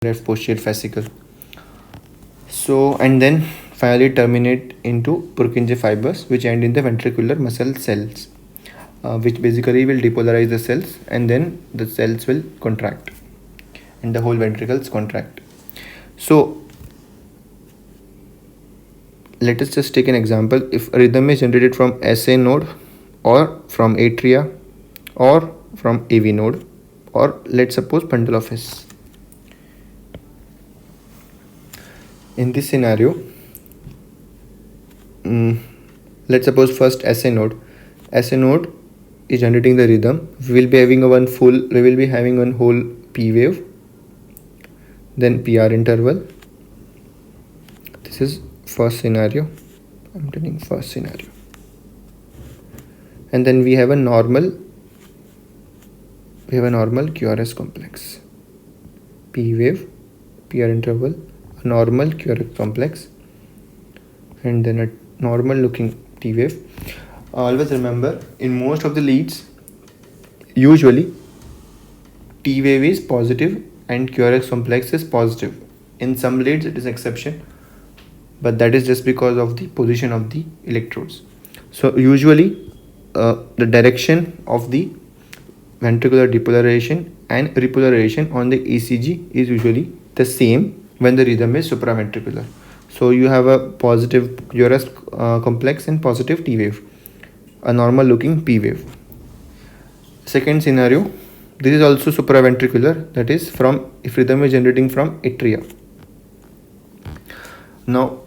left posterior fascicle. So, and then finally terminate into Purkinje fibers, which end in the ventricular muscle cells, which basically will depolarize the cells, and then the cells will contract and the whole ventricles contract. So let us just take an example. If a rhythm is generated from SA node or from atria or from AV node, or let's suppose bundle of His. In this scenario, let's suppose first SA node. SA node is generating the rhythm. We will be having one whole P wave, then PR interval. This is first scenario. I'm telling first scenario. And then we have a normal QRS complex. P wave, PR interval, a normal QRS complex, and then a normal looking T wave. Always remember, in most of the leads, usually T wave is positive and QRS complex is positive. In some leads it is exception, but that is just because of the position of the electrodes. So usually the direction of the ventricular depolarization and repolarization on the ECG is usually the same when the rhythm is supraventricular. So you have a positive QRS complex and positive T wave, a normal looking P wave. Second scenario, this is also supraventricular, that is from if rhythm is generating from atria. Now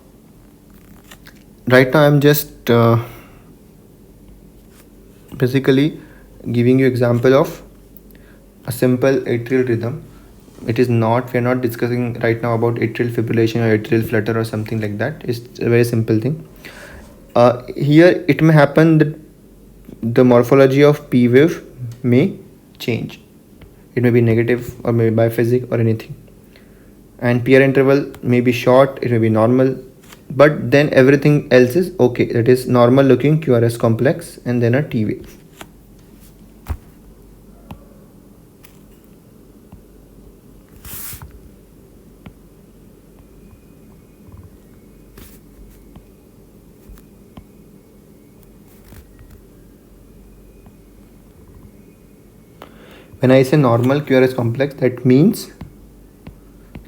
right now I am just basically giving you example of a simple atrial rhythm. It is not, we are not discussing right now about atrial fibrillation or atrial flutter or something like that. It's a very simple thing. Here it may happen that the morphology of P wave may change. It may be negative or maybe biphasic or anything. And PR interval may be short, it may be normal, but then everything else is okay. That is normal looking QRS complex and then a T wave. When I say normal QRS complex, that means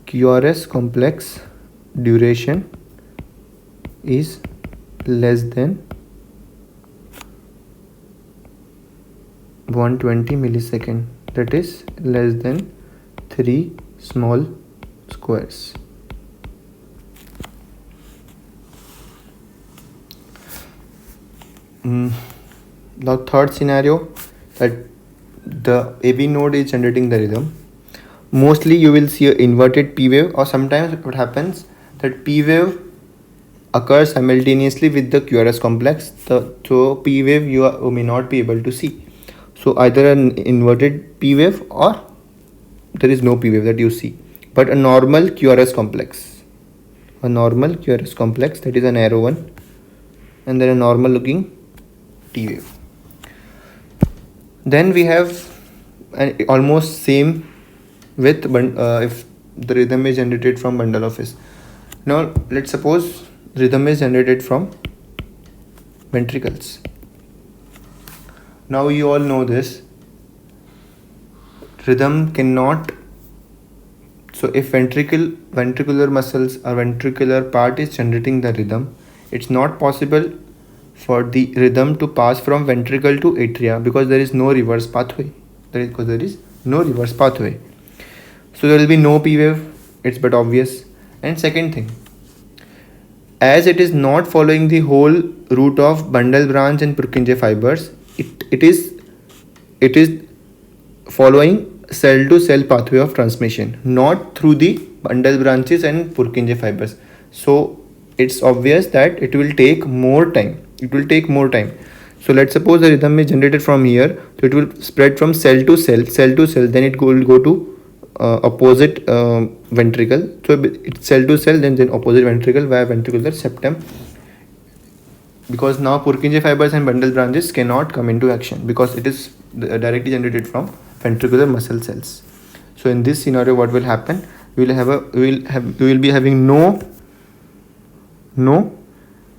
QRS complex duration is less than 120 millisecond, that is less than 3 small squares. Now third scenario, that the AV node is generating the rhythm. Mostly you will see an inverted P wave, or sometimes what happens that P wave occurs simultaneously with the QRS complex. So P wave you may not be able to see. So either an inverted P wave or there is no P wave that you see, but a normal QRS complex. A normal QRS complex, that is an arrow one, and then a normal looking T wave. Then we have an almost same with if the rhythm is generated from bundle of His. Now let's suppose rhythm is generated from ventricles. Now you all know this. Rhythm cannot. So if ventricular muscles or ventricular part is generating the rhythm, it's not possible for the rhythm to pass from ventricle to atria because there is no reverse pathway. There is no reverse pathway. So there will be no P wave. It's but obvious. And second thing, as it is not following the whole route of bundle branch and Purkinje fibers, it is following cell to cell pathway of transmission, not through the bundle branches and Purkinje fibers. So it's obvious that it will take more time. So let's suppose the rhythm is generated from here, so it will spread from cell to cell, then it will go to opposite ventricle. So it's cell to cell, then opposite ventricle via ventricular septum, because now Purkinje fibers and bundle branches cannot come into action because it is directly generated from ventricular muscle cells. So in this scenario, what will happen? you will be having no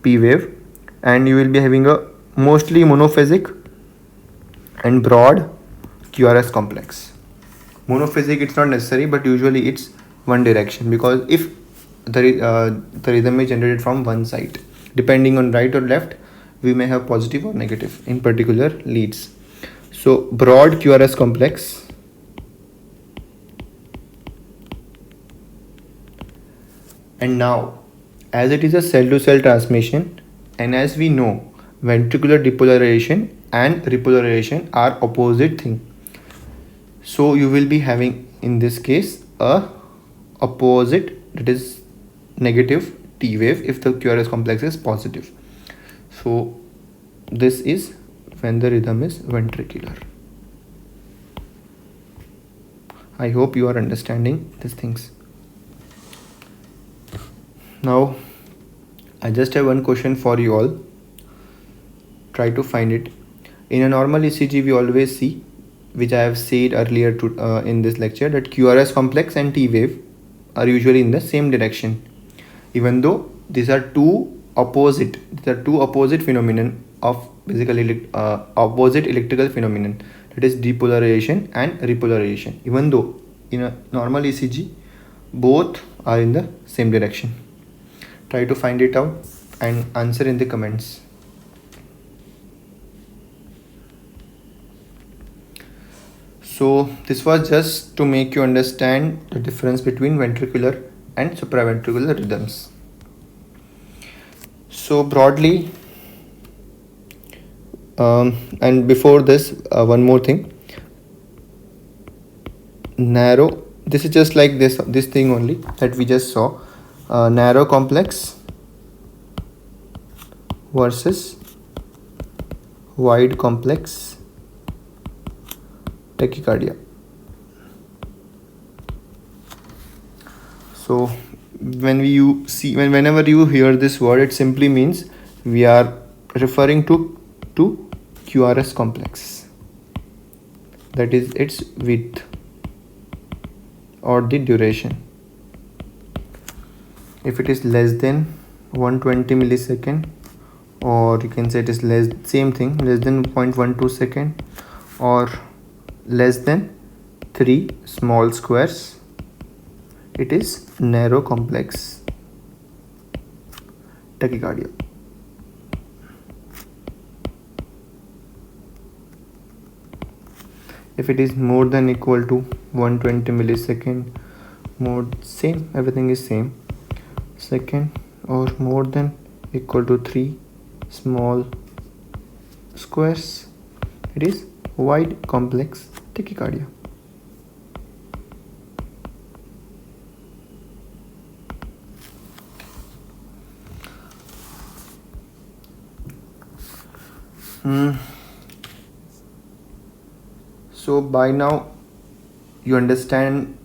P wave, and you will be having a mostly monophasic and broad QRS complex. Monophasic, it's not necessary, but usually it's one direction, because if the rhythm is generated from one side, depending on right or left, we may have positive or negative in particular leads. So broad QRS complex and now, as it is a cell to cell transmission, and as we know, ventricular depolarization and repolarization are opposite thing, so you will be having in this case a opposite, that is negative T wave if the QRS complex is positive. So this is when the rhythm is ventricular. I hope you are understanding these things. Now I just have one question for you all. Try to find it. In a normal ECG, we always see, which I have said earlier in this lecture, that QRS complex and T wave are usually in the same direction, even though these are two opposite phenomenon of basically opposite electrical phenomenon, that is depolarization and repolarization. Even though in a normal ECG both are in the same direction. Try to find it out and answer in the comments. So this was just to make you understand the difference between ventricular and supraventricular rhythms. So broadly, and before this, one more thing. Narrow, this is just like this thing only that we just saw. Narrow complex versus wide complex tachycardia. So whenever you hear this word, it simply means we are referring to QRS complex, that is its width or the duration. If it is less than 120 millisecond, or you can say it is less than 0.12 second, or less than 3 small squares, it is narrow complex tachycardia. If it is more than equal to 120 millisecond, everything is same, second, or more than equal to 3 small squares, it is wide complex tachycardia. So by now you understand,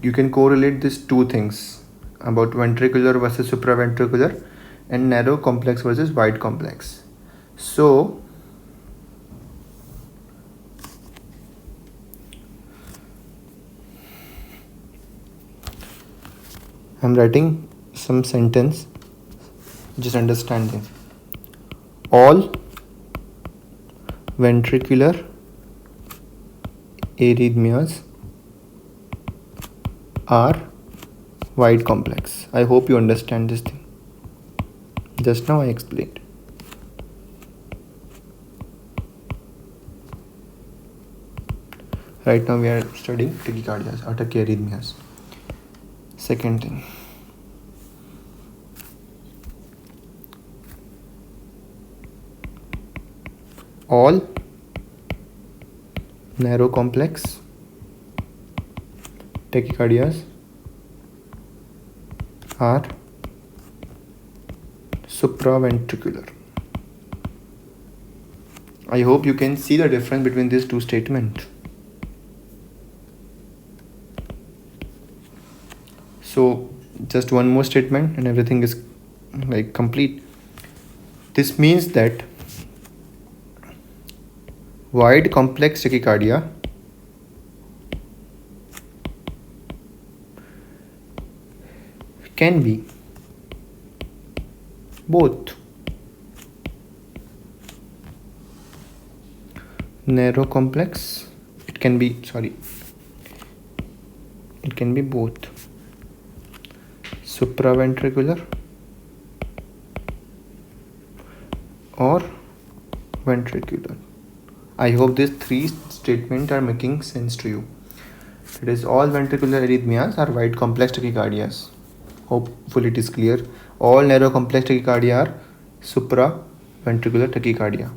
you can correlate these two things about ventricular versus supraventricular and narrow complex versus wide complex. So I'm writing some sentence, just understand them. All ventricular arrhythmias are wide complex. I hope you understand this thing. Just now I explained. Right now we are studying tachycardias or tachyarrhythmias. Second thing. All narrow complex tachycardias are supraventricular. I hope you can see the difference between these two statements. So just one more statement and everything is like complete. This means that wide complex tachycardia can be both. Narrow complex, it can be both supraventricular or ventricular. I hope these three statements are making sense to you. It is all ventricular arrhythmias are wide complex tachycardias. Hopefully it is clear. All narrow complex tachycardia are supraventricular tachycardia.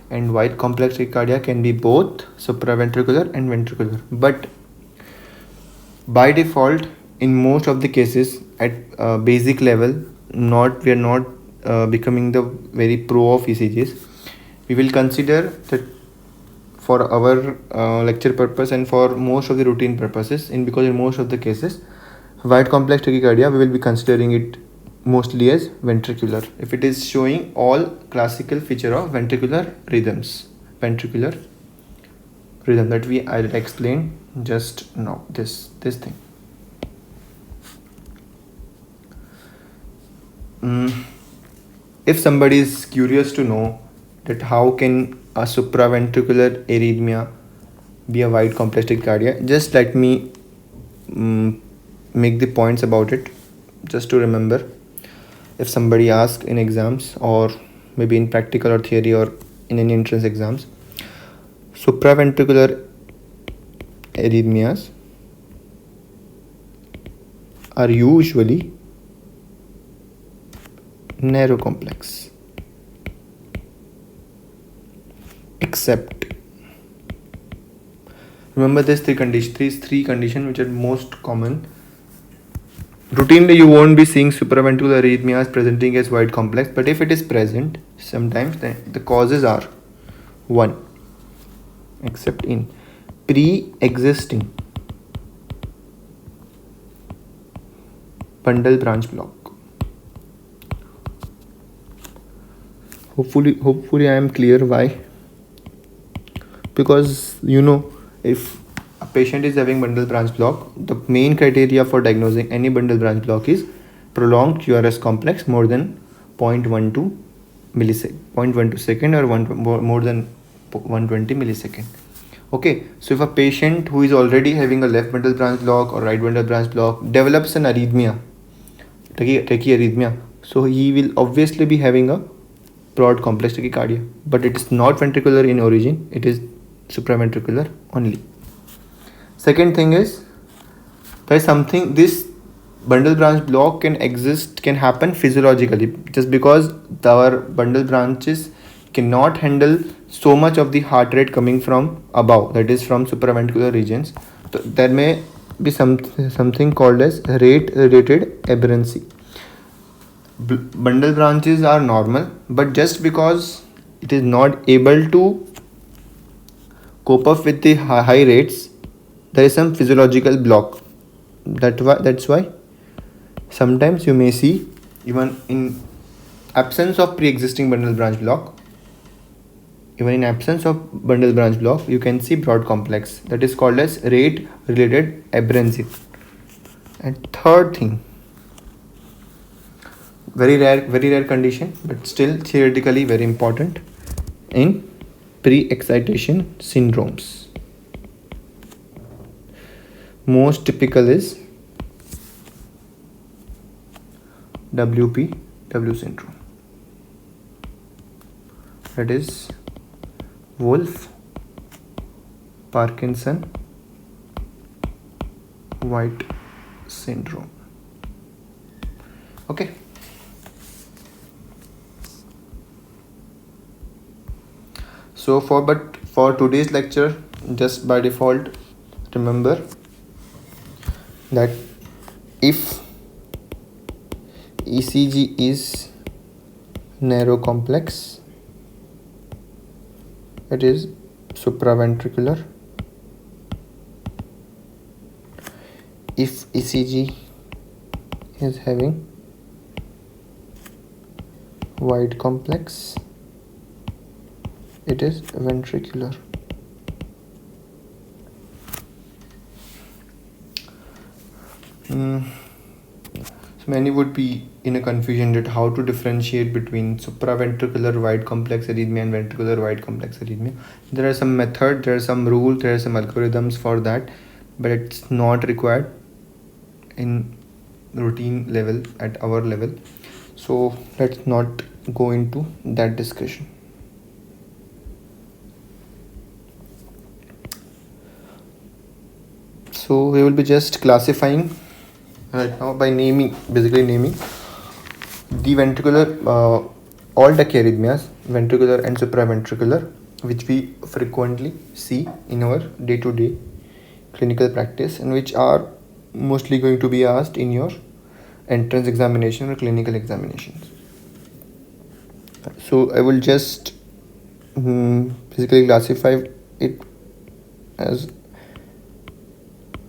And wide complex tachycardia can be both supraventricular and ventricular. But by default, in most of the cases at basic level, we are not becoming the very pro of ECGs. We will consider that for our lecture purpose and for most of the routine purposes, because in most of the cases wide complex tachycardia we will be considering it mostly as ventricular if it is showing all classical feature of ventricular rhythm that I'll explain just now, this thing. If somebody is curious to know that how can a supraventricular arrhythmia be a wide complex tachycardia, just let me make the points about it just to remember. If somebody asks in exams or maybe in practical or theory or in any entrance exams, supraventricular arrhythmias are usually narrow complex, except, remember these three conditions which are most common. Routinely you won't be seeing supraventricular arrhythmias presenting as wide complex, but if it is present sometimes, then the causes are: 1, except in pre-existing bundle branch block. Hopefully I am clear why. Because if a patient is having bundle branch block, the main criteria for diagnosing any bundle branch block is prolonged QRS complex more than 0.12 second or more than 120 millisecond. Okay, so if a patient who is already having a left bundle branch block or right bundle branch block develops an arrhythmia, tachyarrhythmia, so he will obviously be having a broad complex tachycardia, but it is not ventricular in origin, it is supraventricular only. Second thing is, there is something, this bundle branch block can happen physiologically, just because our bundle branches cannot handle so much of the heart rate coming from above, that is from supraventricular regions. So there may be something called as rate related aberrancy. Bundle branches are normal, but just because it is not able to cope up with the high rates, there is some physiological block. That's why sometimes you may see, even in absence of pre-existing bundle branch block, you can see broad complex, that is called as rate related aberrancy. And third thing, very rare condition, but still theoretically very important, in pre-excitation syndromes. Most typical is WPW syndrome, that is Wolff Parkinson White syndrome. Okay, so for today's lecture, just by default remember that if ECG is narrow complex, it is supraventricular. If ECG is having wide complex, it is ventricular. So many would be in a confusion that how to differentiate between supraventricular wide complex arrhythmia and ventricular wide complex arrhythmia. There are some method, there are some rule, there are some algorithms for that, but it's not required in routine level at our level. So let's not go into that discussion. So we will be just classifying right now by naming, basically naming the ventricular, all tachyarrhythmias, ventricular and supraventricular, which we frequently see in our day-to-day clinical practice and which are mostly going to be asked in your entrance examination or clinical examinations. So I will just basically classify it as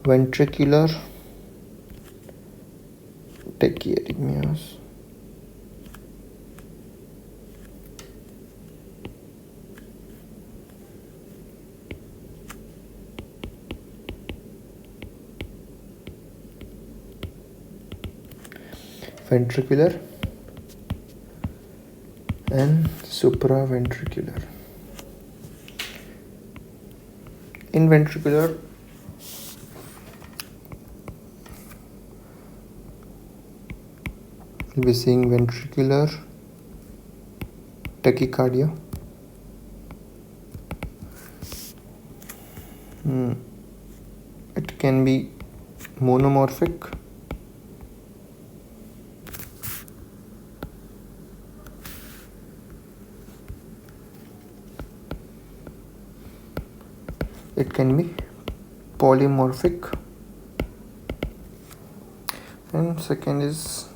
ventricular tachyarrhythmias. Ventricular and supraventricular. In ventricular, we'll be seeing ventricular tachycardia. It can be monomorphic, it can be polymorphic, and second is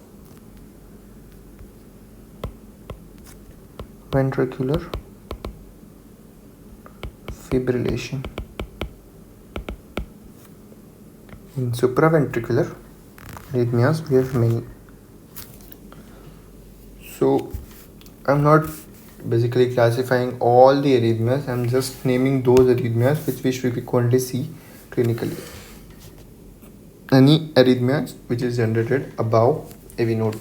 ventricular fibrillation. In supraventricular arrhythmias, we have many. So I'm not basically classifying all the arrhythmias, I'm just naming those arrhythmias which we frequently see clinically. Any arrhythmia which is generated above AV node.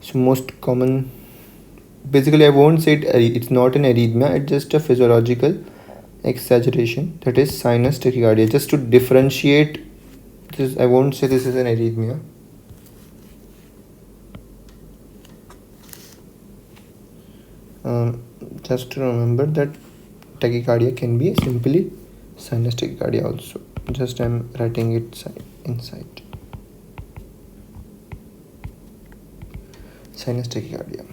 So most common, basically I won't say it's not an arrhythmia, it's just a physiological exaggeration, that is sinus tachycardia. Just to differentiate this, I won't say this is an arrhythmia. Just to remember that tachycardia can be simply sinus tachycardia also. Just I'm writing it inside. Sinus tachycardia.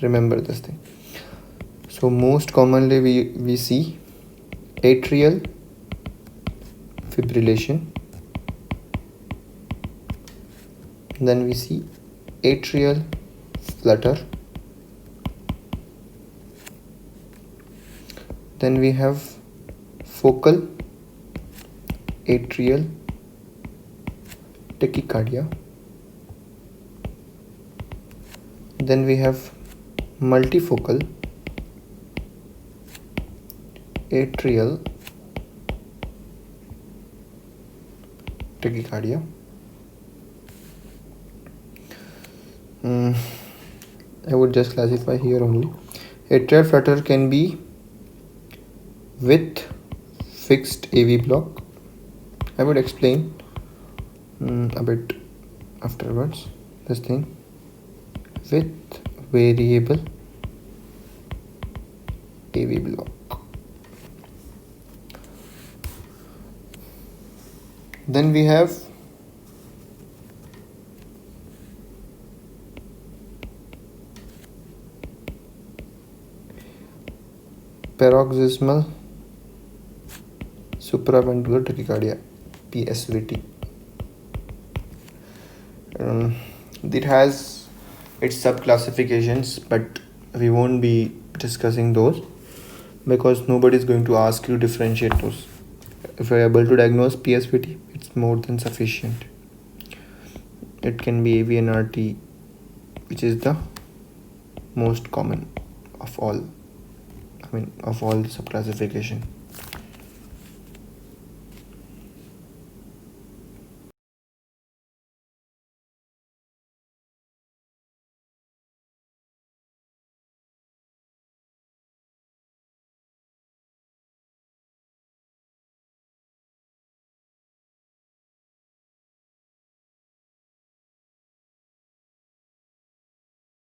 Remember this thing. So most commonly we see atrial fibrillation. Then we see atrial flutter. Then we have focal atrial tachycardia. Then we have multifocal atrial tachycardia. I would just classify here only. Atrial flutter can be with fixed AV block. I would explain a bit afterwards this thing. With variable AV block. Then we have paroxysmal supraventricular tachycardia, PSVT. It has its subclassifications, but we won't be discussing those because nobody is going to ask you to differentiate those. If you're able to diagnose PSVT, it's more than sufficient. It can be AVNRT, which is the most common of all. Of all the subclassification.